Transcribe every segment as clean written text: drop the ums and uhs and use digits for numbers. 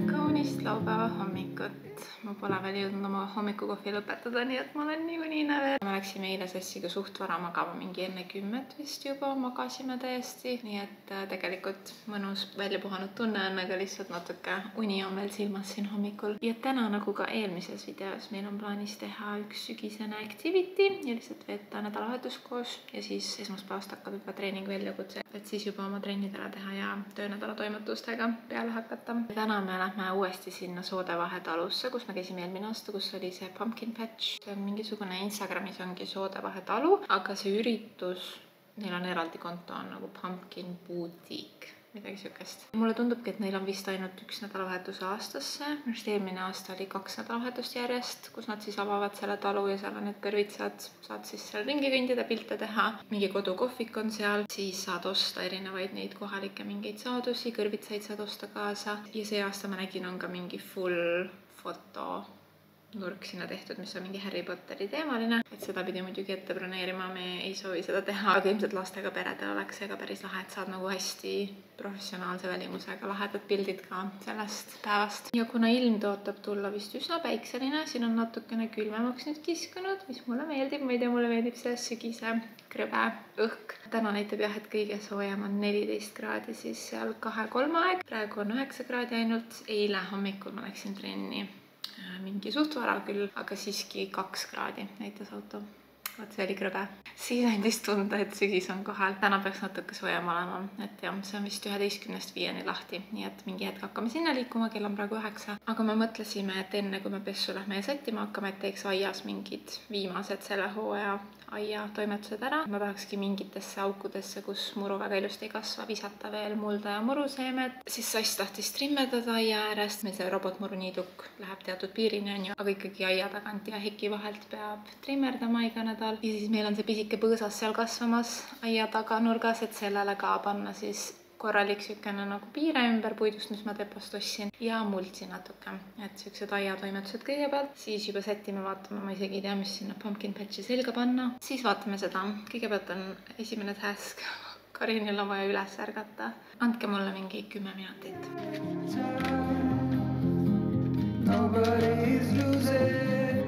Kaunist laupäeva hommikut. Ma pole veel jõudnud oma hommikukohvi lõpetada, nii et ma olen niikuinii nävel. Me läksime eile Sassiga suht vara magama, mingi enne 10 vist juba magasime täiesti. Nii et tegelikult mõnus välja puhanud tunne on, aga lihtsalt natuke uni on veel silmas siin hommikul. Ja täna, nagu ka eelmises videos, meil on plaanis teha üks sügisene activity ja lihtsalt veeta nädalavahetus koos. Ja siis esmaspäevast hakkab juba treening väljakutse, et siis juba oma trennid ära teha ja töönädala toimetustega peale hakata. Täna me lähme uuesti sinna Soodevahe talusse, kus me käisime eelmine aasta, kus oli see Pumpkin Patch. See on mingisugune Instagramis ongi Soodevahe talu, aga see üritus, neil on eraldi konto, on nagu Pumpkin Boutique, midagi siukest. Mulle tundubki, et neil on vist ainult üks nädalavahetus aastasse. Just eelmine aasta oli 2 nädalavahetust järjest, kus nad siis avavad selle talu ja seal on need kõrvitsad. Saad siis seal ringi kõndida, pilte teha. Mingi kodukohvik on seal. Siis saad osta erinevaid neid kohalikke mingeid saadusi, kõrvitsaid saad osta kaasa. Ja see aasta ma nägin, on ka mingi full fotonurk sinna tehtud, mis on mingi Harry Potteri teemaline. Et seda pidi muidugi ette broneerima, me ei soovi seda teha, aga ilmselt lastega peredel oleks see ka päris lahe, et saad nagu hästi professionaalse välimusega lahedad pildid ka sellest päevast. Ja kuna ilm tõotab tulla vist üsna päikseline, siin on natukene külmemaks nüüd kiskunud, mis mulle meeldib. Ma ei tea, mulle meeldib see sügise krõbe õhk. Täna näitab jah, et kõige soojem on 14 kraadi, siis seal 2-3 aeg. Praegu on 9 kraadi ainult. Eile hommikul ma läksin trenni. Mingi suht vara küll, aga siiski 2 kraadi näitas auto. Vaat see oli krõbe. Siis andis tunda, et sügis on kohal. Täna peaks natuke soojem olema, et jah, see on vist 11-5 lahti, nii et mingi hetk hakkame sinna liikuma, kell on praegu 9. Aga me mõtlesime, et enne kui me pessu lähme ja sättima hakkame, et teeks aias mingid viimased selle hooaja aia toimetused ära. Ma tahakski mingitesse aukudesse, kus muru väga ilusti ei kasva, visata veel mulda ja muruseemed. Siis Sass tahtis trimmerdada aia äärest. Meil see robotmuruniiduk läheb teatud piirini, on ju, aga ikkagi aia tagant ja heki vahelt peab trimmerdama iga nädal. Ja siis meil on see pisike põõsas seal kasvamas aia taganurgas, et sellele ka panna siis korralik sükene nagu piire ümber puidust, mis ma depost ostsin ja multsi natuke. Et siuksed aiatoimetused kõigepealt, siis juba sätime, vaatame, ma isegi ei tea, mis sinna Pumpkin Patchi selga panna. Siis vaatame seda. Kõigepealt on esimene task. Karinil on vaja üles ärgata. Andke mulle mingi 10 minutit. Nobody's losing.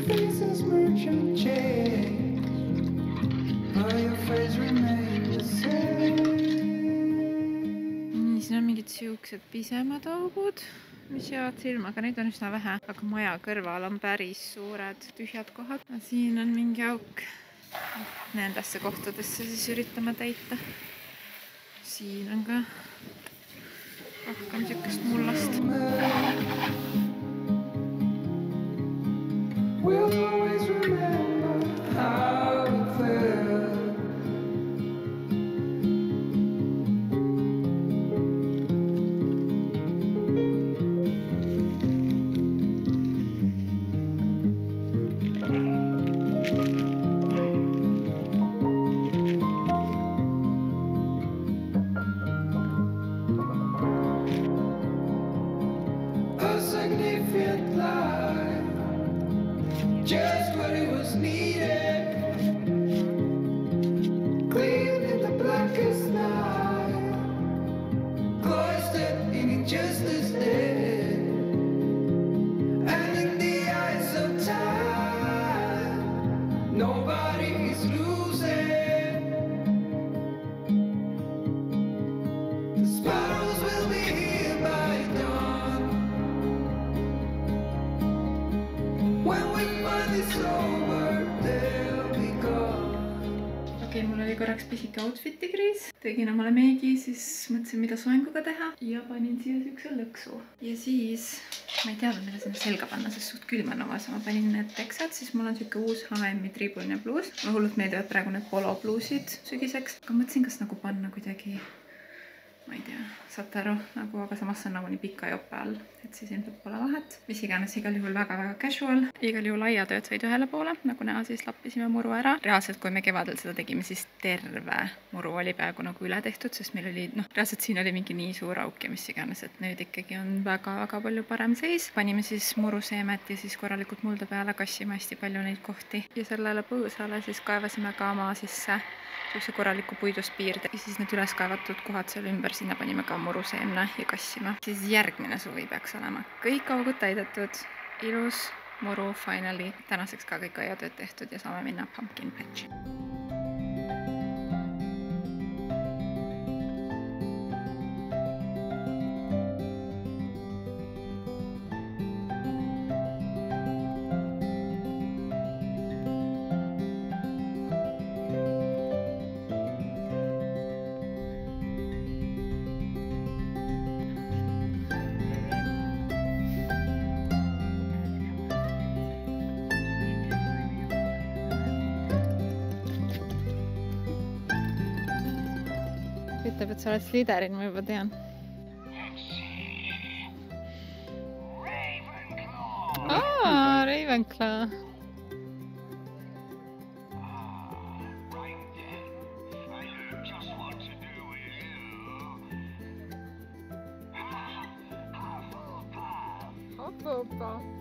Faces merchant change. All your friends remain. Nii, siin on mingid siuksed pisemad augud, mis jäävad silma, aga neid on üsna vähe. Aga maja kõrval on päris suured tühjad kohad. Siin on mingi auk. Nendesse kohtadesse siis üritame täita. Siin on ka rohkem siukest mullast. We'll always remember how it felt. Just what it was needed. Clean in the blackest night. Cloistered in injustice dead. And in the eyes of time, nobody's losing. The sparrows will be here by dawn. When we Okei, mul oli korraks pisike outfiti kriis. Tegin omale meegi, siis mõtlesin, mida soenguga teha ja panin siia siukse lõksu. Ja siis, ma ei teadnud, mida sinna selga panna, sest suht külm on omas. Ma panin need teksad, siis mul on siuke uus H&M-i triibuline bluus. Mulle hullult meeldivad praegu need polobluusid sügiseks. Aga mõtlesin, kas nagu panna kuidagi, ma ei tea, saate aru, nagu, aga samas on nagu nii pika jope all, et siis ilmselt pole vahet. Mis iganes, igal juhul väga-väga casual. Igal juhul aiatööd said ühele poole, nagu näha, siis lappisime muru ära. Reaalselt, kui me kevadel seda tegime, siis terve muru oli peaaegu nagu üle tehtud, sest meil oli, reaalselt siin oli mingi nii suur auk ja mis iganes, et nüüd ikkagi on väga-väga palju parem seis. Panime siis muruseemet ja siis korralikult mulda peale, kassime hästi palju neid kohti. Ja sellele põõsale siis kaevasime ka maa sisse sellise korraliku puidust piirde ja siis need üles kaevatud kohad seal ümber, sinna panime ka muruseemne ja kassima. Siis järgmine suvi peaks olema kõik augud täidetud, ilus muru finally. Tänaseks ka kõik aiatööd tehtud ja saame minna pumpkin patchi. Ütleb, et sa oled Slytherin, ma juba tean. Ravenclaw. Hufflepuff.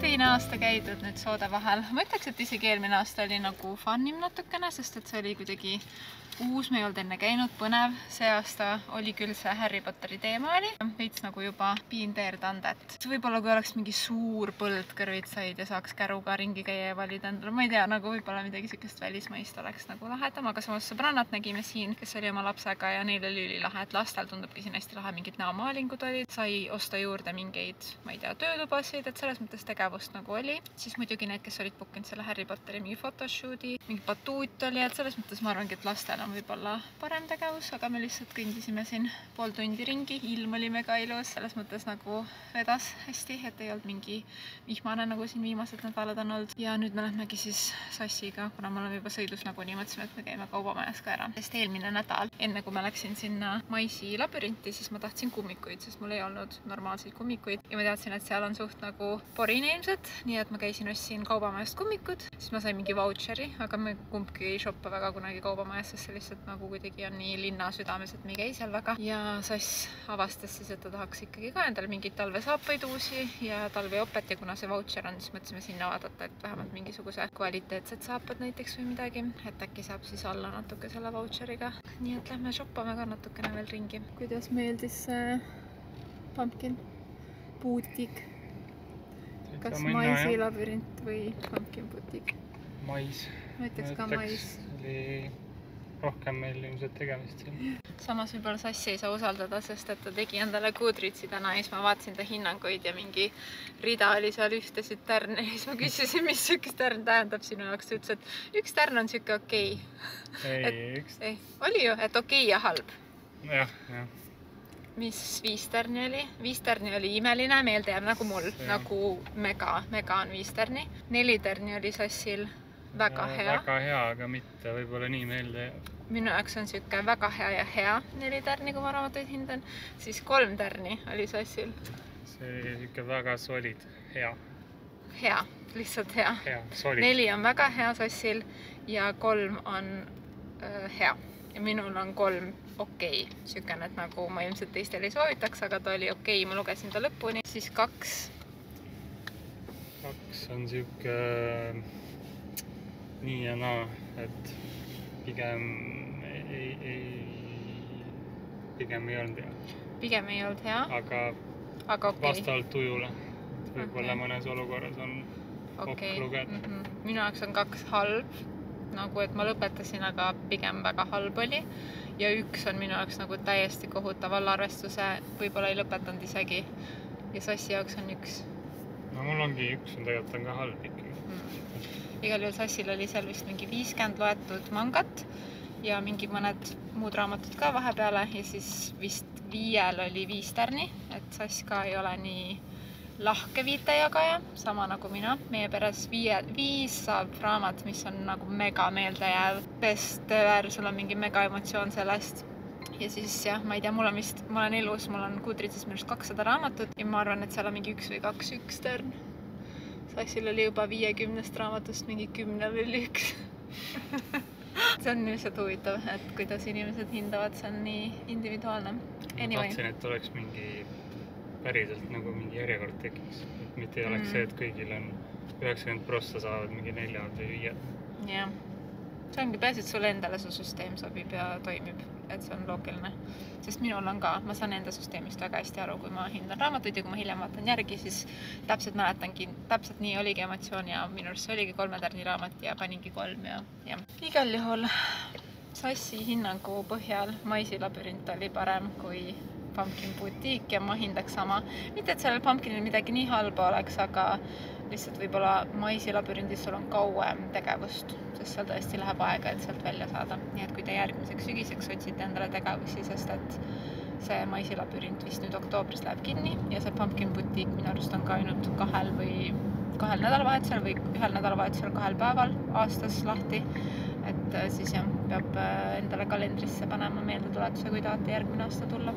Teine aasta käidud nüüd soode vahel. Ma ütleks, et isegi eelmine aasta oli nagu funnim natukene, sest et see oli kuidagi uus, me ei olnud enne käinud, põnev. See aasta oli küll see Harry Potteri teema oli. Veits nagu juba been there done that. Võib-olla kui oleks mingi suur põld kõrvitsaid ja saaks käruga ringi käia ja valida endale, ma ei tea, nagu võib-olla midagi sellist välismaist oleks nagu lahedam, aga samas sõbrannat nägime siin, kes oli oma lapsega ja neil oli ülilahe, et lastel tundubki siin hästi lahe, mingid näomaalingud olid, sai osta juurde mingeid, ma ei tea, töölubasid, et selles mõttes tegevust nagu oli. Siis muidugi need, kes olid bookinud selle Harry Potteri mingi photoshooti, mingi batuut oli, et selles mõttes ma arvangi, et lastel on võib-olla parem tegevus, aga me lihtsalt kõndisime siin pool tundi ringi, ilm oli mega ilus, selles mõttes nagu vedas hästi, et ei olnud mingi vihmane, nagu siin viimased nädalad on olnud. Ja nüüd me lähmegi siis Sassiga, kuna me oleme juba sõidus nagunii, mõtlesime, et me käime kaubamajas ka ära. Sest eelmine nädal, enne kui ma läksin sinna Maisi labürinti, siis ma tahtsin kummikuid, sest mul ei olnud normaalseid kummikuid ja ma teadsin, et seal on suht nagu porine ilmselt, nii et ma käisin ostsin kaubamajast kummikud, siis ma sain mingi voucheri, aga me kumbki ei shoppa väga kunagi kaubamajas, sest see lihtsalt nagu kuidagi on nii linna südames, et me ei käi seal väga. Ja Sass avastas siis, et ta tahaks ikkagi ka endale mingeid talvesaapaid uusi ja talvejopet ja kuna see voucher on, siis mõtlesime sinna vaadata, et vähemalt mingisuguse kvaliteetsed saapad näiteks või midagi, et äkki saab siis alla natuke selle voucheriga. Nii et lähme shoppame ka natukene veel ringi. Kuidas meeldis see pumpkin boutique? Kas Maisi labürint või pumpkin boutique? Mais. Ma ütleks ka Mais. Oli rohkem meil ilmselt tegemist siin. Samas võib-olla Sassi ei saa usaldada, sest et ta tegi endale Goodreadsi täna ja siis ma vaatasin ta hinnanguid ja mingi rida oli seal ühtesid tärne ja siis ma küsisin, mis üks tärn tähendab sinu jaoks. Ta ütles, et üks tärn on siuke okei. Ei, oli ju, et okei ja halb. Jah. Mis 5 tärni oli? 5 tärni oli imeline, meelde jääb nagu mul, nagu mega on 5 tärni. 4 tärni oli Sassil väga hea. Väga hea, aga mitte võib-olla nii meelde jääb. Minu jaoks on siuke väga hea ja hea 4 tärni, kui ma raamatuid hindan. Siis 3 tärni oli Sassil. See oli siuke väga solid, hea. Hea, lihtsalt hea. Hea, solid. 4 on väga hea Sassil ja 3 on hea. Ja minul on 3 okei. Siukene, et nagu ma ilmselt teistel ei soovitaks, aga ta oli okei. Ma lugesin ta lõpuni. Siis 2. 2 on siuke nii ja naa, et pigem ei olnud hea. Pigem ei olnud hea? Aga okay. Vastavalt tujule. Võib-olla mõnes olukorras on okei lugeda. Minu jaoks on 2 halb, nagu et ma lõpetasin, aga pigem väga halb oli. Ja 1 on minu jaoks nagu täiesti kohutav allarvestuse, võib-olla ei lõpetanud isegi. Ja Sassi jaoks on 1. No mul ongi 1 on tegelikult on ka halb ikkagi. Igal juhul Sassil oli seal vist mingi 50 loetud mangat ja mingi mõned muud raamatud ka vahepeale ja siis vist 5 oli 5 tärni, et Sass ka ei ole nii lahke viitejagaja, sama nagu mina. Meie peres 5 saab raamat, mis on nagu mega meeldejääv. Best-ever, sul on mingi mega emotsioon sellest. Ja siis jah, ma ei tea, ma olen elus, mul on Goodreadsis minust 200 raamatut ja ma arvan, et seal on mingi 1 või 2 X-tern. Sassil oli juba 50 raamatust mingi 10 või 1. See on lihtsalt huvitav, et kuidas inimesed hindavad, see on nii individuaalne. Ma tahtsin, et oleks mingi päriselt nagu mingi järjekord tekiks. Et mitte ei oleks see, et kõigil on 90% saavad mingi 4 või 5. Jah. See ongi pääs, et sulle endale su süsteem sobib ja toimib, et see on loogiline. Sest minul on ka, ma saan enda süsteemist väga hästi aru, kui ma hindan raamatuid ja kui ma hiljem vaatan järgi, siis täpselt mäletangi, täpselt nii oligi emotsioon ja minu arust see oligi 3 tärni raamat ja paningi 3 ja. Igal juhul Sassi hinnangu põhjal Maisi labürint oli parem kui Pumpkin Boutique ja ma hindaks sama. Mitte, et sellel Pumpkinil midagi nii halba oleks, aga lihtsalt võib-olla Maisi labürindis sul on kauem tegevust, sest seal tõesti läheb aega, et sealt välja saada. Nii et kui te järgmiseks sügiseks otsite endale tegevusi, sest et see Maisi labürint vist nüüd oktoobris läheb kinni ja see Pumpkin Boutique minu arust on ka ainult 2 nädalavahetusel või 1 nädalavahetusel 2 päeval aastas lahti. Et siis jah, peab endale kalendrisse panema meeldetuletuse, kui tahate järgmine aasta tulla.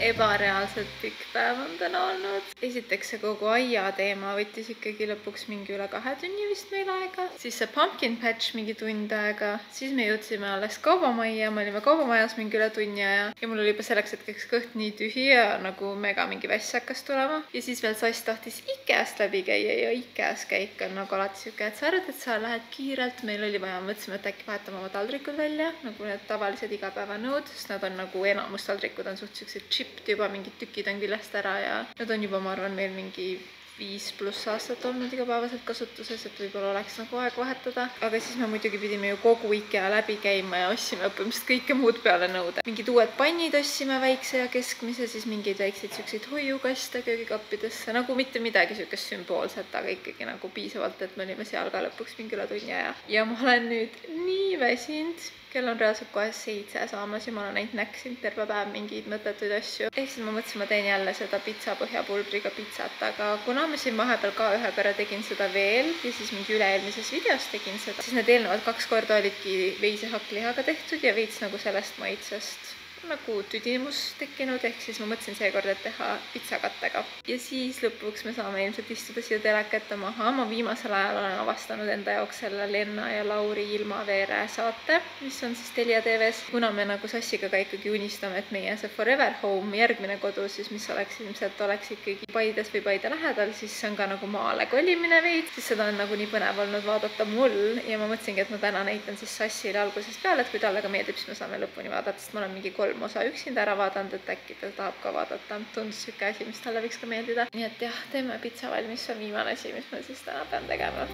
Ebareaalselt pikk päev on täna olnud. Esiteks see kogu aia teema võttis ikkagi lõpuks mingi üle 2 tunni vist meil aega. Siis see pumpkin patch mingi tund aega. Siis me jõudsime alles kaubamajja, me olime kaubamajas mingi üle tunni aja. Ja mul oli juba selleks hetkeks kõht nii tühi ja nagu mega mingi väss hakkas tulema. Ja siis veel Sass tahtis Ikeast läbi käia ja Ikeas käik on nagu alati siuke, et sa arvad, et sa lähed kiirelt. Meil oli vaja, mõtlesime, et äkki vahetame oma taldrikud välja, nagu need tavalised igapäevanõud, sest nad on nagu enamus taldrikud on suht siuksed chipped juba mingid tükid on küljest ära ja need on juba, ma arvan, meil mingi 5+ aastat olnud igapäevaselt kasutuses, et võib-olla oleks nagu aeg vahetada. Aga siis me muidugi pidime ju kogu Ikea läbi käima ja ostsime põhimõtteliselt kõike muud peale nõude. Mingid uued pannid ostsime väikse ja keskmise, siis mingeid väikseid siukseid hoiukaste köögikappidesse, nagu mitte midagi siukest sümboolset, aga ikkagi nagu piisavalt, et me olime seal ka lõpuks mingi üle tunni aja. Ja ma olen nüüd nii väsinud. Kell on reaalselt kohe 7 saamas ja ma olen ainult näksinud terve päev mingeid mõttetuid asju. Ehk siis ma mõtlesin, ma teen jälle seda pitsa põhjapulbriga pitsat, aga kuna ma siin vahepeal ka ühe korra tegin seda veel ja siis mingi üle-eelmises videos tegin seda, siis need eelnevad 2 korda olidki veise hakklihaga tehtud ja veits nagu sellest maitsest nagu tüdimus tekkinud, ehk siis ma mõtlesin seekord, et teha pitsakattega. Ja siis lõpuks me saame ilmselt istuda siia telekate maha. Ma viimasel ajal olen avastanud enda jaoks selle Lenna ja Lauri Ilmaveere saate, mis on siis Telia TV-s. Kuna me nagu Sassiga ka ikkagi unistame, et meie see Forever Home järgmine kodu, siis mis oleks ilmselt oleks ikkagi Paides või Paide lähedal, siis see on ka nagu maale kolimine veid, siis seda on nagu nii põnev olnud vaadata mul ja ma mõtlesingi, et ma täna näitan siis Sassile algusest peale, et kui talle ka meeldib, siis me saame lõpuni vaadata, sest ma olen mingi 3 osa üksinda ära vaadanud, et äkki ta tahab ka vaadata. Tundus siuke asi, mis talle võiks ka meeldida. Nii et jah, teeme pitsa valmis, see on viimane asi, mis ma siis täna pean tegema.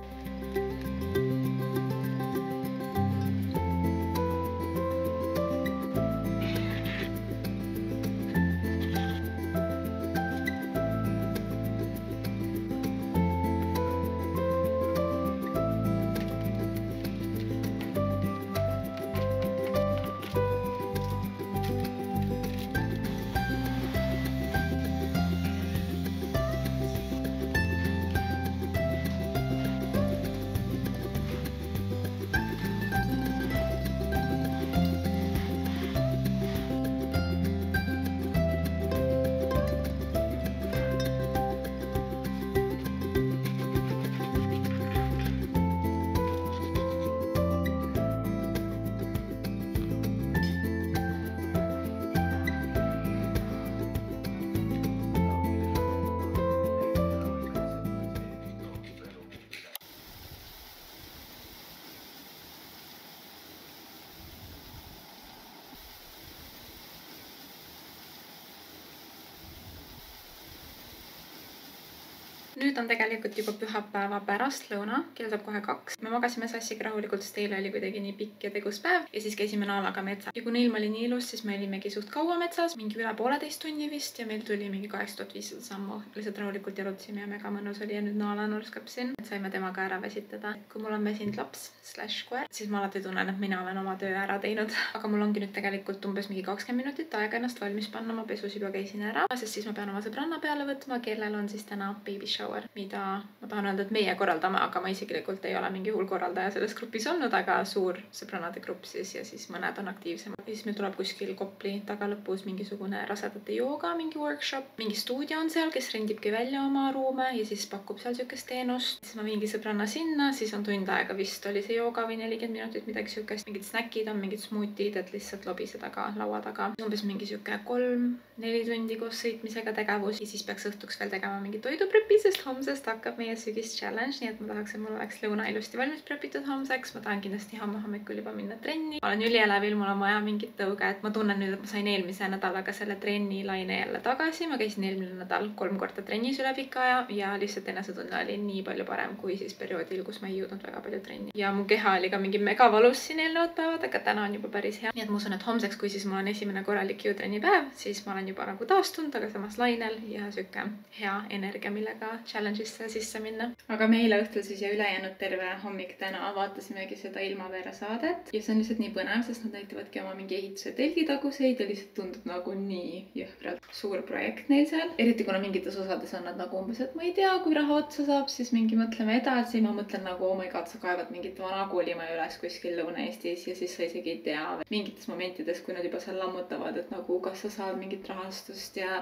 Nüüd on tegelikult juba pühapäeva pärastlõuna, kell saab kohe 2. Me magasime Sassiga rahulikult, sest eile oli kuidagi nii pikk ja tegus päev ja siis käisime Naalaga metsas. Ja kui ilm oli nii ilus, siis me olimegi suht kaua metsas, mingi üle 1,5 tunni vist ja meil tuli mingi 8500 sammu. Lihtsalt rahulikult jalutasime ja mega mõnus oli ja nüüd Naala nurskab siin. Saime temaga ära väsitada. Kui mul on väsinud laps / koer, siis ma alati tunnen, et mina olen oma töö ära teinud. Aga mul ongi nüüd tegelikult umbes mingi 20 minutit aega ennast valmis panna. Ma pesus juba käisin ära, sest siis ma pean oma sõbranna peale võtma, kellel on siis täna baby shower, mida ma tahan öelda, et meie korraldame, aga ma isiklikult ei ole mingi hull korraldaja selles grupis olnud, aga suur sõbrannade grupp siis ja siis mõned on aktiivsemad. Ja siis meil tuleb kuskil Kopli tagalõpus mingisugune rasedate jooga, mingi workshop, mingi stuudio on seal, kes rendibki välja oma ruume ja siis pakub seal siukest teenust. Siis ma viingi sõbranna sinna, siis on tund aega vist oli see jooga või 40 minutit, midagi siukest. Mingid snäkid on, mingid smootid, et lihtsalt lobiseda ka laua taga. Umbes mingi siuke 3-4 tundi koos sõitmisega tegevus ja siis peaks õhtuks veel tegema mingi toiduprepi, sest homsest hakkab meie sügis challenge, nii et ma tahaks, et mul oleks lõuna ilusti valmis prepitud homseks. Ma tahan kindlasti hommikul juba minna trenni. Ma olen ülielevil, mul on vaja mingit tõuge, et ma tunnen nüüd, et ma sain eelmise nädalaga selle trenni laine jälle tagasi. Ma käisin eelmine nädal 3 korda trennis üle pika aja ja lihtsalt enesetunne oli nii palju parem kui siis perioodil, kus ma ei jõudnud väga palju trenni. Ja mu keha oli ka mingi mega valus siin eelnevad päevad, aga täna on juba päris hea. Nii et ma usun, et homseks, kui siis mul on esimene korralik jõutrenni päev, siis ma olen juba nagu taastunud, aga samas lainel ja siuke hea energia, millega challenge'isse sisse minna. Aga me eile õhtul siis ja ülejäänud terve hommik täna vaatasimegi seda Ilmaveere saadet ja see on lihtsalt nii põnev, sest nad näitavadki oma mingi ehituse telgitaguseid ja lihtsalt tundub nagu nii jõhkralt suur projekt neil seal. Eriti kuna mingites osades on nad nagu umbes, et ma ei tea, kui raha otsa saab, siis mingi mõtleme edasi. Ma mõtlen nagu, oh my god, sa kaevad mingit vana koolimaja üles kuskil Lõuna-Eestis ja siis sa isegi ei tea mingites momentides, kui nad juba seal lammutavad, et nagu kas sa saad mingit rahastust ja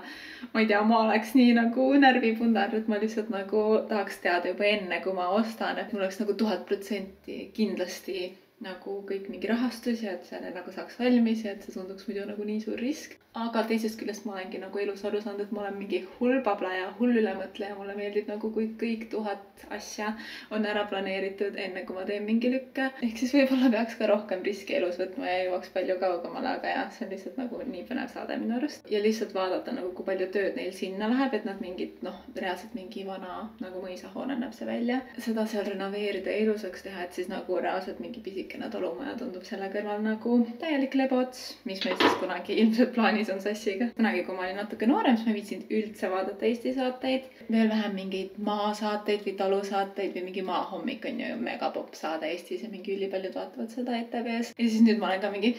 ma ei tea, ma oleks nii nagu närvipundar, et ma lihtsalt nagu tahaks teada juba enne, kui ma ostan, et mul oleks nagu 1000% kindlasti nagu kõik mingi rahastus ja et selle nagu saaks valmis ja et see tunduks muidu nagu nii suur risk. Aga teisest küljest ma olengi nagu elus aru saanud, et ma olen mingi hull babla ja hull ülemõtleja. Mulle meeldib nagu, kui kõik 1000 asja on ära planeeritud enne, kui ma teen mingi lükke. Ehk siis võib-olla peaks ka rohkem riski elus võtma ja jõuaks palju kaugemale, aga jah, see on lihtsalt nagu nii põnev saade minu arust. Ja lihtsalt vaadata nagu, kui palju tööd neil sinna läheb, et nad mingid, reaalselt mingi vana nagu mõisahoone näeb see välja. Seda seal renoveerida ja ilusaks teha, et siis nagu reaalselt mingi pisikene talumaja tundub selle kõrval nagu täielik lebots, mis meil siis kunagi ilmselt plaanis on Sassiga. Kunagi, kui ma olin natuke noorem, siis ma viitsinud üldse vaadata Eesti saateid. Veel vähem mingeid maasaateid või talusaateid või mingi Maahommik on ju mega popp saade Eestis ja mingi ülipaljud vaatavad seda ETV-s. Ja siis nüüd ma olen ka mingi,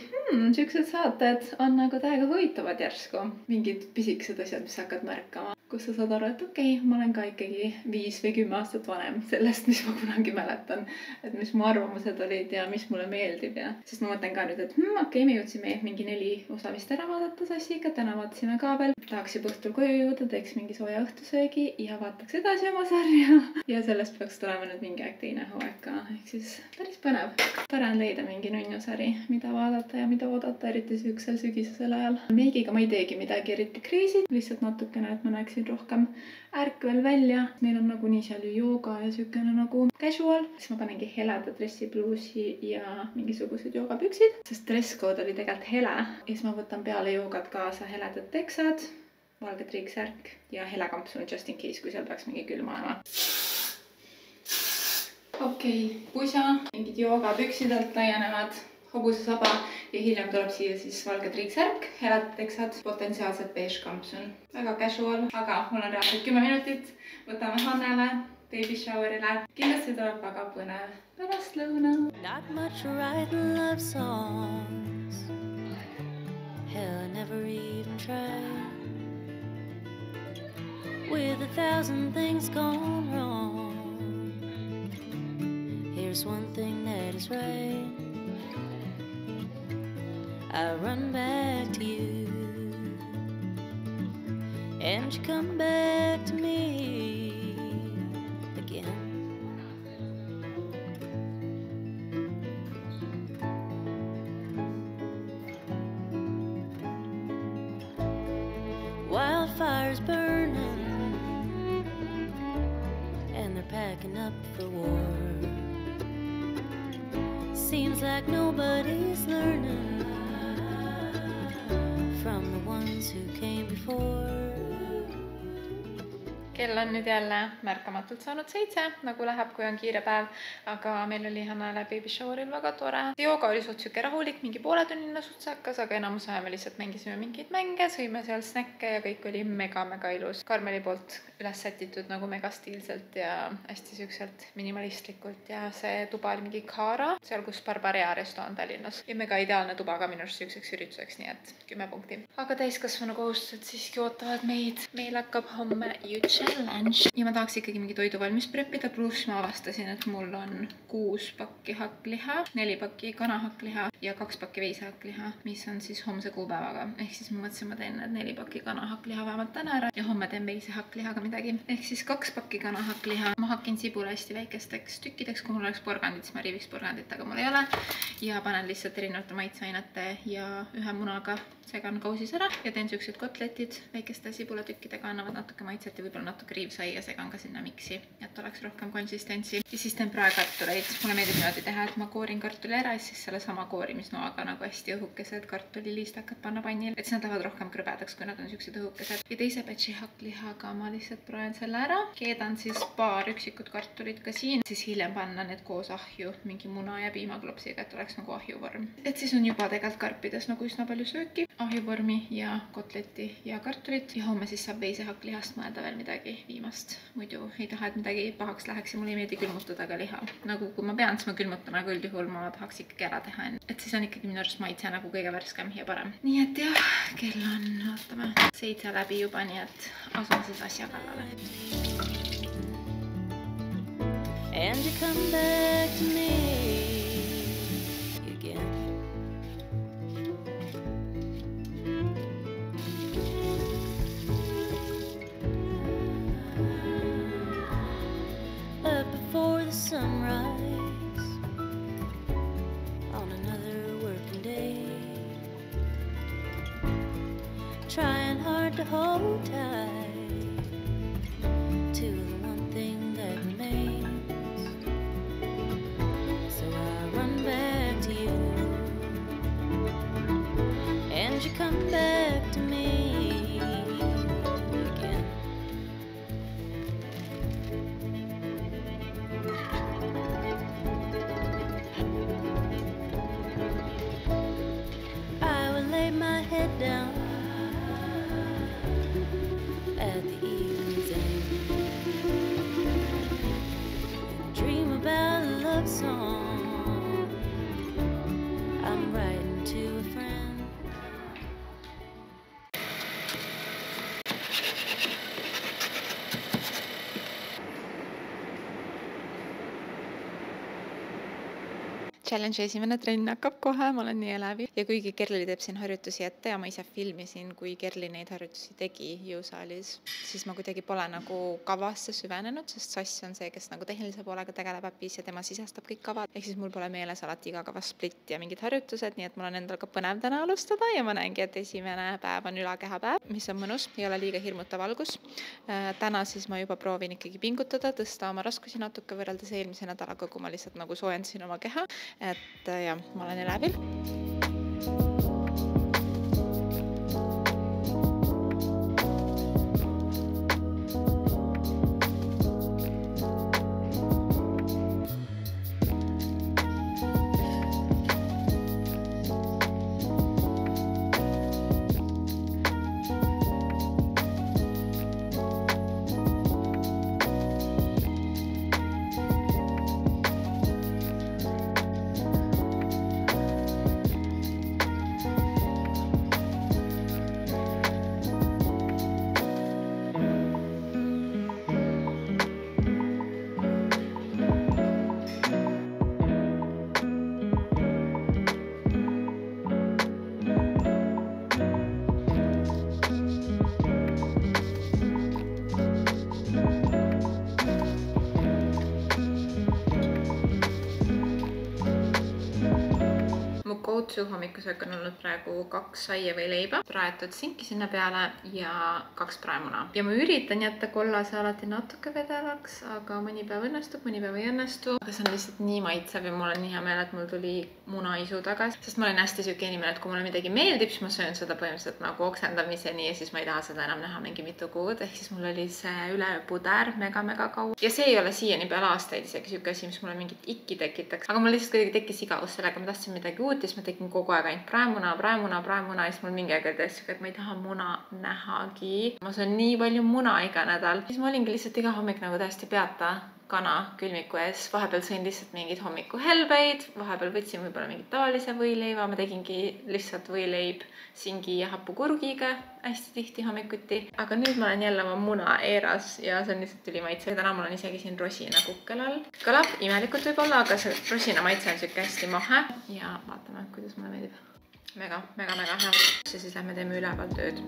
siuksed saated on nagu täiega huvitavad järsku. Mingid pisikesed asjad, mis hakkad märkama, kus sa saad aru, et okei, ma olen ka ikkagi 5 või 10 aastat vanem sellest, mis ma kunagi mäletan. Et mis mu arvamused olid ja mis mulle meeldib ja sest ma mõtlen ka nüüd, et okei, me jõudsime mingi 4 osa vist ära vaadata Sassiga, täna vaatasime ka veel. Tahaks juba õhtul koju jõuda, teeks mingi sooja õhtusöögi ja vaataks edasi oma sarja. Ja sellest peaks tulema nüüd mingi aeg teine hooaeg ka, ehk siis päris põnev. Tore on leida mingi nunnusari, mida vaadata ja mida oodata, eriti süüksel sügisesel ajal. Meigiga ma ei teegi midagi eriti crazy, lihtsalt natukene, et ma näeksin rohkem ärkvel välja. Meil on nagu nii seal ju jooga ja sükene nagu casual. Siis ma panengi heleda dressi, bluusi ja mingisugused joogapüksid, sest dresscode oli tegelikult hele. Ja siis ma võtan peale joogat kaasa heledad teksad, valge triiksärk ja helekampsun just in case, kui seal peaks mingi külma olema. Okei, pusa, mingid joogapüksid alt laienevad, hobusesaba ja hiljem tuleb siia siis valge triiksärk, helad teksad, potentsiaalselt beige kampsun. Väga casual, aga mul on reaalselt 10 minutit. Võtame Hannele baby showerile. Kindlasti tuleb väga põnev pärastlõuna. Not much writing love songs. Hell, I never even tried. With 1,000 things gone wrong, here's one thing that is right. I run back to you and you come back to me again. Wildfires burning and they're packing up for war. Seems like nobody's learning from the ones who came before. kell on nüüd jälle märkamatult saanud 7, nagu läheb, kui on kiire päev, aga meil oli Hannele baby shower'il väga tore. Jooga oli suht siuke rahulik, mingi pooletunnine sutsakas, aga enamus aja me lihtsalt mängisime mingeid mänge, sõime seal snäkke ja kõik oli mega ilus. Karmeli poolt üles sätitud nagu mega stiilselt ja hästi siukselt minimalistlikult ja see tuba oli mingi Cara, seal kus Barbarea restoran Tallinnas ja mega ideaalne tuba ka minu arust siukseks ürituseks, nii et 10 punkti. Aga täiskasvanu kohustused siiski ootavad meid. Meil hakkab homme You Challenge ja ma tahaks ikkagi mingi toidu valmis preppida, pluss ma avastasin, et mul on 6 pakki hakkliha, 4 pakki kanahakkliha ja 2 pakki veishakkliha, mis on siis homse kuupäevaga. Ehk siis ma mõtlesin, ma teen need 4 pakki kanahakkliha vähemalt täna ära ja homme teen veisehakklihaga midagi. Ehk siis 2 pakki kanahakkliha. Ma hakkin sibula hästi väikesteks tükkideks, kui mul oleks porgandit, siis ma riiviks porgandit, aga mul ei ole. Ja panen lihtsalt erinevate maitseainete ja ühe munaga segan kausis ära ja teen siuksed kotletid väikeste sibulatükkidega, annavad natuke maitset ja võib-olla natuke riivsaia segan ka sinna miksi, et oleks rohkem konsistentsi. Ja siis teen praekartuleid. Mulle meeldib niimoodi teha, et ma koorin kartuli ära ja siis selle sama koorimisnoaga nagu hästi õhukesed kartuliliistakad panna pannil, et siis nad lähevad rohkem krõbedaks, kui nad on siuksed õhukesed. Ja teise batchi hakklihaga ma lihtsalt proen selle ära. Keedan siis paar üksikut kartulit ka siin, siis hiljem panna need koos ahju mingi muna ja piimaklopsiga, et oleks nagu ahjuvorm. Et siis on juba tegelikult karpides nagu üsna palju sööki, ahjuvormi ja kotleti ja kartulit ja homme siis saab veisehakklihast mõelda veel midagi viimast. Muidu ei taha, et midagi pahaks läheks ja mulle ei meeldi külmutada ka liha. Nagu kui ma pean, siis ma külmutan, aga üldjuhul ma tahaks ikkagi ära teha. Et siis on ikkagi minu arust maitse nagu kõige värskem ja parem. Nii et jah, kell on, ootame, 7 läbi juba, nii et asun siis asja kallale. And you come back to me again. Up before the sunrise on another working day, trying hard to hold tight to the one thing that remains. So I run back to you, and you come back to me again. I will lay my head down at the evening's end and dream about a love song I'm writing to a friend. Challenge esimene trenn hakkab kohe, ma olen nii elevil. Ja kuigi Kerli teeb siin harjutusi ette ja ma ise filmisin, kui Kerli neid harjutusi tegi jõusaalis, siis ma kuidagi pole nagu kavasse süvenenud, sest Sass on see, kes nagu tehnilise poolega tegeleb äpis ja tema sisestab kõik kavad. Ehk siis mul pole meeles alati iga kavas split ja mingid harjutused, nii et mul on endal ka põnev täna alustada ja ma näengi, et esimene päev on ülakehapäev, mis on mõnus, ei ole liiga hirmutav algus. Täna siis ma juba proovin ikkagi pingutada, tõsta oma raskusi natuke võrreldes eelmise nädalaga, kui ma lihtsalt nagu soojendasin oma keha. Et jah, ma olen elevil. go-to hommikusöök on olnud praegu 2 saia või leiba, praetud sinki sinna peale ja 2 praemuna. Ja ma üritan jätta kollase alati natuke vedelaks, aga mõni päev õnnestub, mõni päev ei õnnestu. Aga see on lihtsalt nii maitsev ja mul on nii hea meel, et mul tuli munaisu tagasi, sest ma olen hästi siuke inimene, et kui mulle midagi meeldib, siis ma söön seda põhimõtteliselt nagu oksendamiseni ja siis ma ei taha seda enam näha mingi mitu kuud. Ehk siis mul oli see ülepuder mega kaua. Ja see ei ole siiani peale aastaid isegi siuke asi, mis mulle mingit ikki tekitaks. Aga mul lihtsalt kuidagi tekkis igavus sellega, ma tahtsin midagi uut ja siis ma tegin kogu aeg ainult praemuna ja siis mul mingi aeg oli tõesti, et ma ei taha muna nähagi. Ma söön nii palju muna iga nädal. Siis ma olingi lihtsalt iga hommik nagu täiesti peata kana külmiku ees. Vahepeal sõin lihtsalt mingeid hommikuhelbeid, vahepeal võtsin võib-olla mingit tavalise võileiva, ma tegingi lihtsalt võileib singi ja hapukurgiga hästi tihti hommikuti. Aga nüüd ma olen jälle oma muna eeras ja see on lihtsalt ülimaitse. Täna mul on isegi siin rosina kukkel all. Kõlab imelikult võib-olla, aga see rosina maitse on siuke hästi mahe ja vaatame, kuidas mulle meeldib. Mega hea. Ja siis lähme teeme üleval tööd.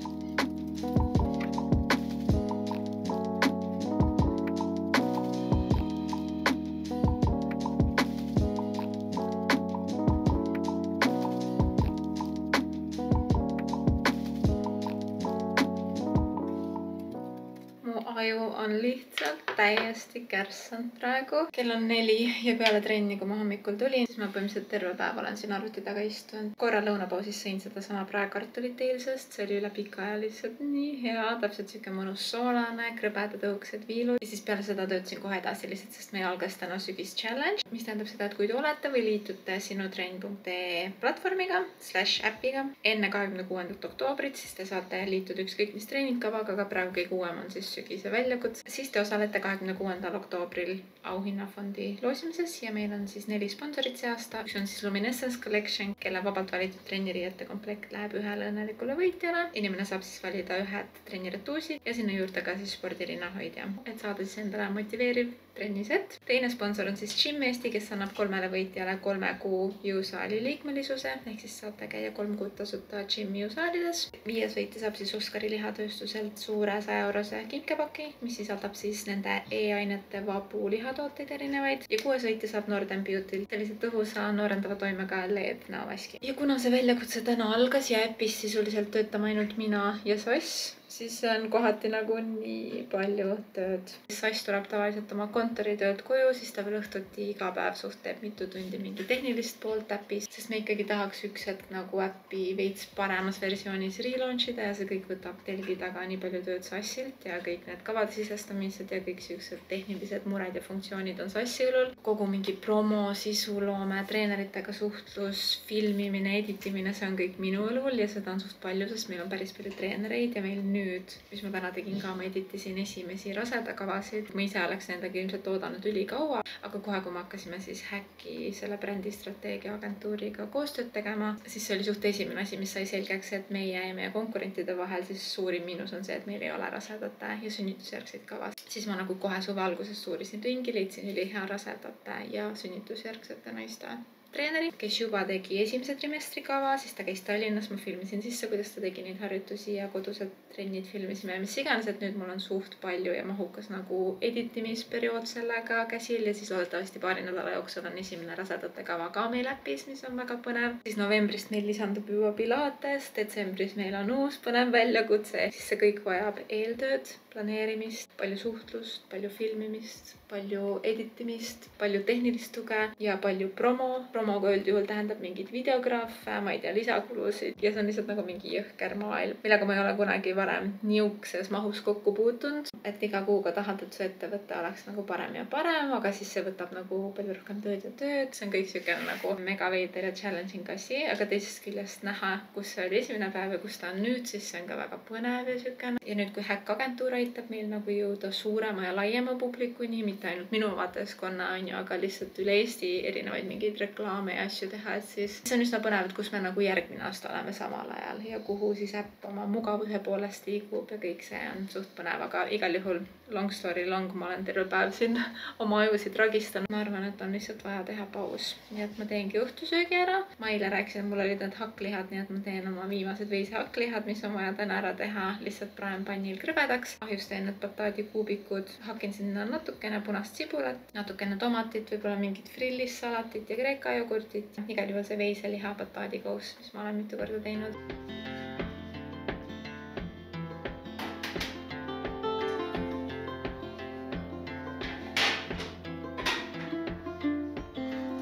Aju on lihtsalt täiesti kärssanud praegu. Kell on 4 ja peale trenni, kui ma hommikul tulin, siis ma põhimõtteliselt terve päev olen siin arvuti taga istunud. Korra lõunapausis sõin seda sama praekartulit eilsest, see oli üle pika aja lihtsalt nii hea, täpselt siuke mõnus soolane, krõbedad õuksed viilud. Ja siis peale seda töötasin kohe edasi lihtsalt, sest meil algas täna sügis challenge, mis tähendab seda, et kui te olete või liitute sinutrenn.ee platvormiga /äpiga enne 26. oktoobrit, siis te saate liituda ükskõik mis treeningkavaga, aga praegu kõige uuem on siis sügise väljakutse. Siis te osalete 26. oktoobril auhinnafondi loosimises ja meil on siis 4 sponsorit see aasta. Üks on siis Luminescence Collection, kelle vabalt valitud trenniriiete komplekt läheb ühele õnnelikule võitjale. Inimene saab siis valida ühed trenniretuusid ja sinna juurde ka siis spordirinnahoidja, et saada siis endale motiveeriv trennisett. Teine sponsor on siis Gym Eesti, kes annab 3 võitjale 3 kuu jõusaali liikmelisuse, ehk siis saate käia 3 kuud tasuta Gym jõusaalides. 5. võitja saab siis Oskari lihatööstuselt suure 100-eurose kinkepaki, mis sisaldab siis nende e-ainete vabu lihatooteid erinevaid. Ja 6. võitja saab Norden Beauty'lt sellise tõhusa noorendava toimega LED näomaski. Ja kuna see väljakutse täna algas ja äpis sisuliselt töötame ainult mina ja Sass, siis on kohati nagu nii palju tööd. Sass tuleb tavaliselt oma kontoritööd koju, siis ta veel õhtuti iga päev suht teeb mitu tundi mingi tehnilist poolt äpis, sest me ikkagi tahaks üks hetk nagu äppi veits paremas versioonis relaunch ida ja see kõik võtab telgi taga nii palju tööd Sassilt ja kõik need kavade sisestamised ja kõik siuksed tehnilised mured ja funktsioonid on Sassi õlul. Kogu mingi promo, sisuloome, treeneritega suhtlus, filmimine, editimine, see on kõik minu õlul ja seda on suht palju, sest meil on päris palju treenereid ja meil nüüd, mis ma täna tegin ka, ma editisin esimesi rasedakavasid. Ma ise oleks nendega ilmselt oodanud ülikaua, aga kohe, kui me hakkasime siis Häkki selle brändistrateegia agentuuriga koostööd tegema, siis see oli suht esimene asi, mis sai selgeks, et meie ja meie konkurentide vahel siis suurim miinus on see, et meil ei ole rasedate ja sünnitusjärgseid kavasid. Siis ma nagu kohe suve alguses uurisin ringi, leidsin ülihea rasedate ja sünnitusjärgsete naiste treeneri, kes juba tegi esimese trimestri kava, siis ta käis Tallinnas, ma filmisin sisse, kuidas ta tegi neid harjutusi ja kodused trennid filmisime ja mis iganes, et nüüd mul on suht palju ja mahukas nagu editimisperiood sellega käsil ja siis loodetavasti paari nädala jooksul on esimene rasedate kava ka meil äpis, mis on väga põnev. Siis novembrist meil lisandub juba Pilates, detsembris meil on uus põnev väljakutse, siis see kõik vajab eeltööd, planeerimist, palju suhtlust, palju filmimist, palju editimist, palju tehnilist tuge ja palju promo. Promoga üldjuhul tähendab mingid videograafe, ma ei tea, lisakulusid ja see on lihtsalt nagu mingi jõhker maailm, millega ma ei ole kunagi varem niukses mahus kokku puutunud, et iga kuuga tahad, et su ettevõte oleks nagu parem ja parem, aga siis see võtab nagu palju rohkem tööd ja tööd. See on kõik siuke nagu mega veider ja challenging asi, aga teisest küljest näha, kus see oli esimene päev ja kus ta on nüüd, siis see on ka väga põnev ja siukene. Ja nüüd, kui Häkk agentuur aitab meil nagu jõuda suurema ja laiema publikuni, mitte ainult minu vaatajaskonna on ju, aga lihtsalt üle Eesti erinevaid mingeid reklaame ja asju teha, et siis see on üsna põnev, et kus me nagu järgmine aasta oleme samal ajal ja kuhu siis äpp oma mugavuse poolest liigub ja kõik see on suht põnev, aga igal juhul long story long, ma olen terve päev siin oma ajusid ragistanud. Ma arvan, et on lihtsalt vaja teha paus, nii et ma teengi õhtusöögi ära. Ma eile rääkisin, et mul olid need hakklihad, nii et ma teen oma viimased veise hakklihad, mis on vaja täna ära teha, lihtsalt praen pannil krõbedaks. Ahjus teen need bataadikuubikud, hakin sinna natukene punast sibulat, natukene tomatit, võib-olla mingit frillissalatit ja kreeka jogurtit. Igal juhul see veiseliha bataadikous, mis ma olen mitu korda teinud.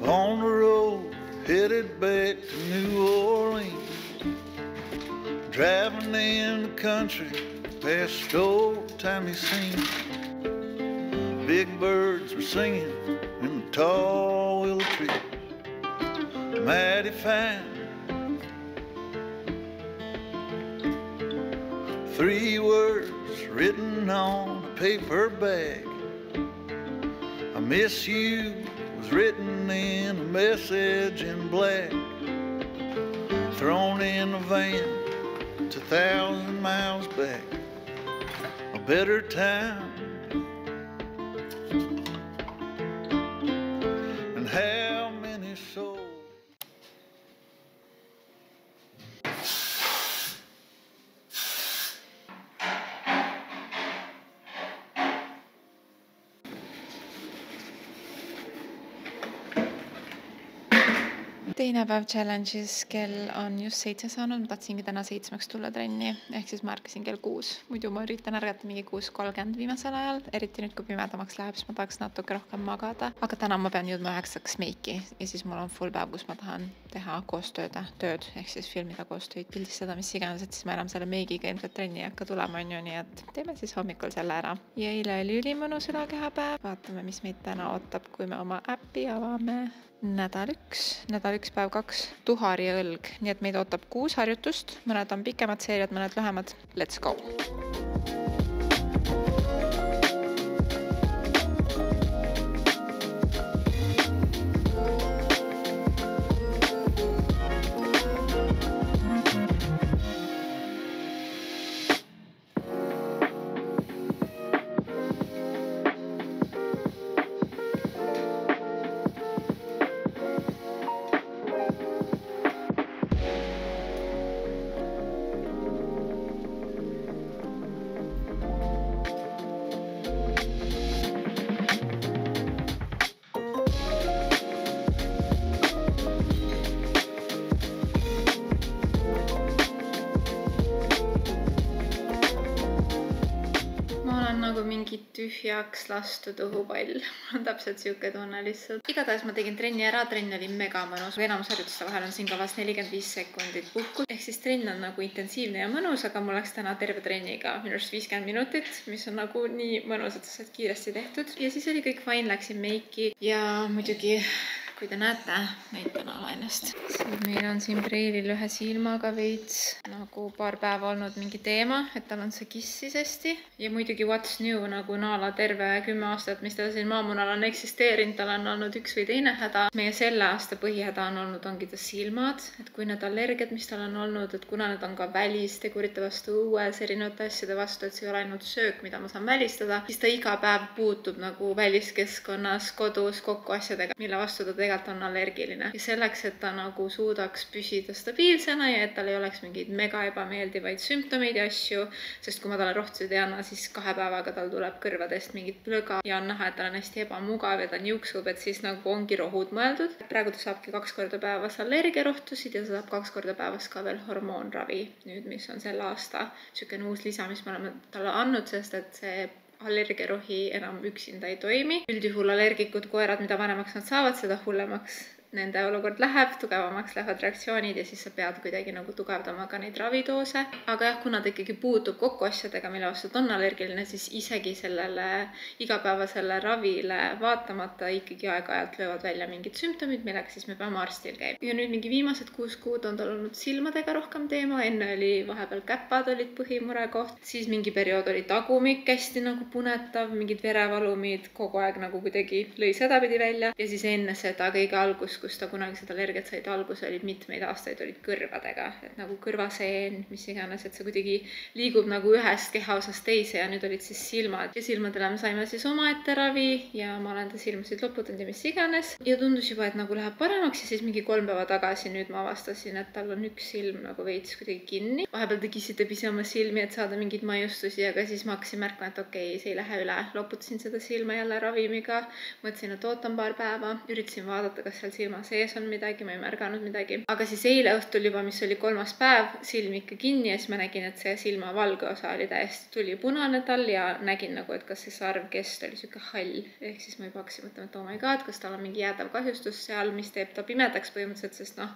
On the road, headed back to New Orleans, driving in the country past old-timey scenes. Big birds were singing in the tall willow trees, mighty fine. 3 words written on a paper bag, I miss you, was written in a message in black, thrown in a van 2,000 miles back, a better time. And how many souls? Teine päev challenge'is, kell on just 7 saanud, ma tahtsingi täna 7 tulla trenni, ehk siis ma ärkasin kell 6. Muidu ma üritan ärgata mingi 6:30 viimasel ajal, eriti nüüd, kui pimedamaks läheb, siis ma tahaks natuke rohkem magada. Aga täna ma pean jõudma 9 meiki ja siis mul on full päev, kus ma tahan teha tööd, ehk siis filmida koostööd, pildistada, mis iganes, et siis ma enam selle meigiga ilmselt trenni ei hakka tulema, on ju, nii et teeme siis hommikul selle ära. Ja eile oli ülimõnus ülakehapäev, vaatame, mis meid täna ootab, kui me oma äppi avame. Nädal 1, päev 2, tuhar ja õlg, nii et meid ootab 6 harjutust, mõned on pikemad seeriad, mõned lühemad. Let's go! Mingi tühjaks lastud õhupall. On täpselt siuke tunne lihtsalt. Igatahes ma tegin trenni ära, trenn oli mega mõnus. Enamus harjutuste vahel on siin kavas 45 sekundit puhku. Ehk siis trenn on nagu intensiivne ja mõnus, aga mul läks täna terve trenniga minu arust 50 minutit, mis on nagu nii mõnus, et sa saad kiiresti tehtud. Ja siis oli kõik fine, läksin meiki ja muidugi kui te näete, näitan ala ennast. Meil on siin preilil ühe silmaga veits nagu paar päeva olnud mingi teema, et tal on see kissis hästi. Ja muidugi what's new nagu naala terve 10 aastat, mis ta siin maamunal on eksisteerinud, tal on olnud üks või teine häda. Meie selle aasta põhihäda on olnud, ongi ta silmad, et kui need allergiad, mis tal on olnud, et kuna need on ka välistegurite vastu, õues, erinevate asjade vastu, et see ei ole ainult söök, mida ma saan välistada, siis ta iga päev puutub nagu väliskeskkonnas, kodus kokku asjadega, mille vastu ta tegelikult on allergiline. Ja selleks, et ta nagu suudaks püsida stabiilsena ja et tal ei oleks mingeid mega ebameeldivaid sümptomeid ja asju, sest kui ma talle rohtusid ei anna, siis 2 päevaga tal tuleb kõrvadest mingit plõga ja on näha, et tal on hästi ebamugav ja ta niuksub, et siis nagu ongi rohud mõeldud. Praegu ta saabki 2 korda päevas allergiarohtusid ja ta saab 2 korda päevas ka veel hormoonravi nüüd, mis on selle aasta niisugune uus lisa, mis me oleme talle andnud, sest et see allergiarohi enam üksinda ei toimi. Üldjuhul allergikud koerad, mida vanemaks nad saavad, seda hullemaks nende olukord läheb, tugevamaks lähevad reaktsioonid ja siis sa pead kuidagi nagu tugevdama ka neid ravidoose. Aga jah, kuna ta ikkagi puutub kokku asjadega, mille vastu on allergiline, siis isegi sellele igapäevasele ravile vaatamata ikkagi aeg-ajalt löövad välja mingid sümptomid, millega siis me peame arstil käib. Ja nüüd mingi viimased 6 kuud on tal olnud silmadega rohkem teema, enne oli vahepeal käpad olid põhimure koht, siis mingi periood oli tagumik hästi nagu punetav, mingid verevalumid kogu aeg nagu kuidagi lõi sedapidi välja ja siis enne seda kõige algus, kus ta kunagi seda allergiat said alguse, olid mitmeid aastaid olid kõrvadega, et nagu kõrvaseen, mis iganes, et see kuidagi liigub nagu ühest kehaosast teise ja nüüd olid siis silmad ja silmadele me saime siis omaette ravi ja ma olen ta silmasid loputanud ja mis iganes ja tundus juba, et nagu läheb paremaks ja siis mingi 3 päeva tagasi nüüd ma avastasin, et tal on üks silm nagu veits kuidagi kinni. Vahepeal ta kisitab ise oma silmi, et saada mingeid maiustusi, aga siis ma hakkasin märkama, et okei, see ei lähe üle. Loputasin seda silma jälle ravimiga, mõtlesin, et ootan paar päeva, üritasin vaadata, kas seal silma sees on midagi, ma ei märganud midagi. Aga siis eile õhtul juba, mis oli 3. päev, silm ikka kinni ja siis ma nägin, et see silma valge osa oli täiesti tuli punane tal ja nägin nagu, et kas see sarvkest oli siuke hall. Ehk siis ma juba hakkasin mõtlema, et oh my god, kas tal on mingi jäädav kahjustus seal, mis teeb ta pimedaks põhimõtteliselt, sest noh,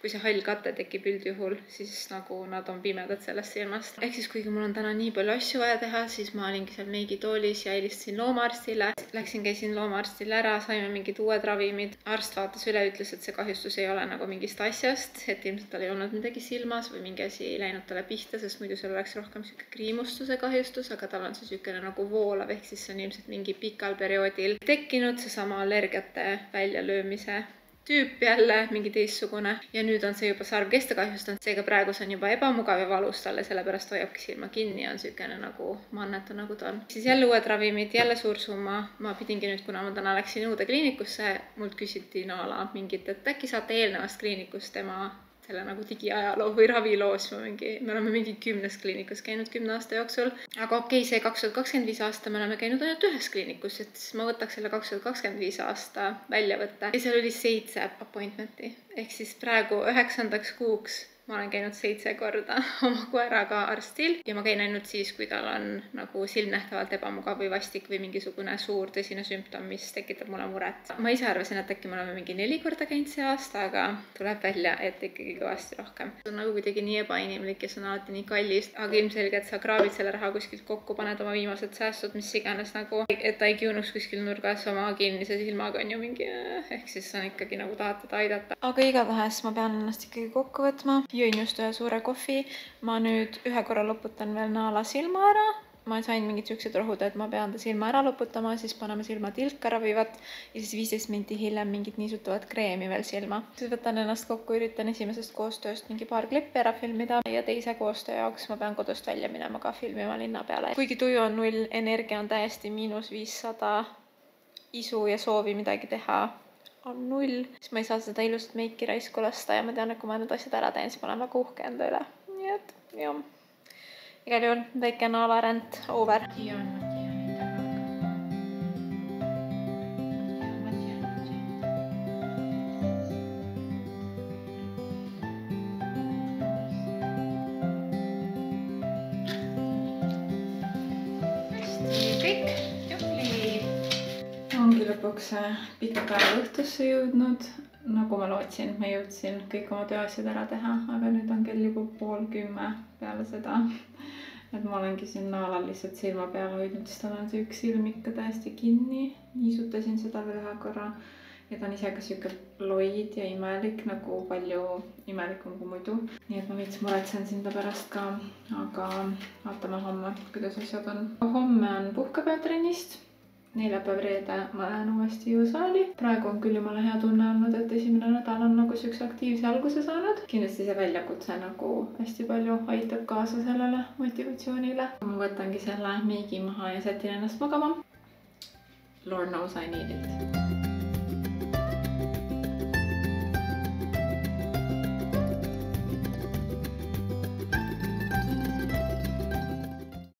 kui see hall kate tekib üldjuhul, siis nagu nad on pimedad sellest silmast. Ehk siis kuigi mul on täna nii palju asju vaja teha, siis ma olingi seal meigitoolis ja helistasin loomaarstile. Käisin loomaarstile ära, saime mingid uued ravimid. Arst vaatas üle, ütles, et see kahjustus ei ole nagu mingist asjast, et ilmselt tal ei olnud midagi silmas või mingi asi ei läinud talle pihta, sest muidu seal oleks rohkem siuke kriimustuse kahjustus, aga tal on see siukene nagu voolav, ehk siis see on ilmselt mingi pikal perioodil tekkinud seesama allergiate väljalöömise tüüp jälle, mingi teistsugune ja nüüd on see juba sarvkeste kahjustanud, seega praegu see on juba ebamugav ja valus talle, sellepärast hoiabki silma kinni ja on siukene nagu mannetu nagu ta on. Siis jälle uued ravimid, jälle suur summa. Ma pidingi nüüd, kuna ma täna läksin uude kliinikusse, mult küsiti Naala mingit, et äkki saate eelnevast kliinikust tema selle nagu digiajaloo või raviloos, me oleme mingi 10 kliinikus käinud 10 aasta jooksul. Aga okei, see 2025 aasta me oleme käinud ainult ühes kliinikus, et siis ma võtaks selle 2025 aasta välja võtta. Ja seal oli 7 appointmenti. Ehk siis praegu 9. kuuks ma olen käinud 7 korda oma koeraga arstil ja ma käin ainult siis, kui tal on nagu silmnähtavalt ebamugav või vastik või mingisugune suur tõsine sümptom, mis tekitab mulle muret. Ma ise arvasin, et äkki me oleme mingi 4 korda käinud see aasta, aga tuleb välja, et ikkagi kõvasti rohkem. See on nagu kuidagi nii ebainimlik ja see on alati nii kallis, aga ilmselgelt sa kraavid selle raha kuskilt kokku, paned oma viimased säästud, mis iganes nagu, et ta ei kiunuks kuskil nurgas oma kinnise silmaga on ju mingi, ehk siis on ikkagi nagu tahad teda aidata. Aga igatahes ma pean ennast ikkagi kokku võtma. Jõin just ühe suure kohvi. Ma nüüd 1 korra loputan veel Naala silma ära. Ma sain mingid siuksed rohud, et ma pean ta silma ära loputama, siis paneme silma tilka ravivat ja siis 15 minti hiljem mingit niisutavat kreemi veel silma. Siis võtan ennast kokku, üritan esimesest koostööst mingi paar klippi ära filmida ja teise koostöö jaoks ma pean kodust välja minema ka filmima linna peale. Kuigi tuju on 0, energia on täiesti -500, isu ja soovi midagi teha on 0, siis ma ei saa seda ilusat meiki raisku lasta ja ma tean, et kui ma need asjad ära teen, siis ma olen väga uhke enda üle. Nii et jah, igal juhul väike Naala rent over. Kõik, juhli! Ongi lõpuks pika päeva õhtusse jõudnud. Nagu ma lootsin, ma jõudsin kõik oma tööasjad ära teha, aga nüüd on kell juba 9:30 peale seda. Et ma olengi siin Naalal lihtsalt silma peal hoidnud, sest tal on see üks silm ikka täiesti kinni. Niisutasin seda veel 1 korra ja ta on ise ka siuke loid ja imelik, nagu palju imelikum kui muidu. Nii et ma veits muretsen sinna pärast ka, aga vaatame homme, kuidas asjad on. Homme on puhkepäev trennist. Neljapäev, reede ma lähen uuesti jõusaali. Praegu on küll jumala hea tunne olnud, et esimene nädal on nagu siukse aktiivse alguse saanud. Kindlasti see väljakutse nagu hästi palju aitab kaasa sellele motivatsioonile. Ma võtangi selle meigi maha ja sätin ennast magama. Lord knows I need it.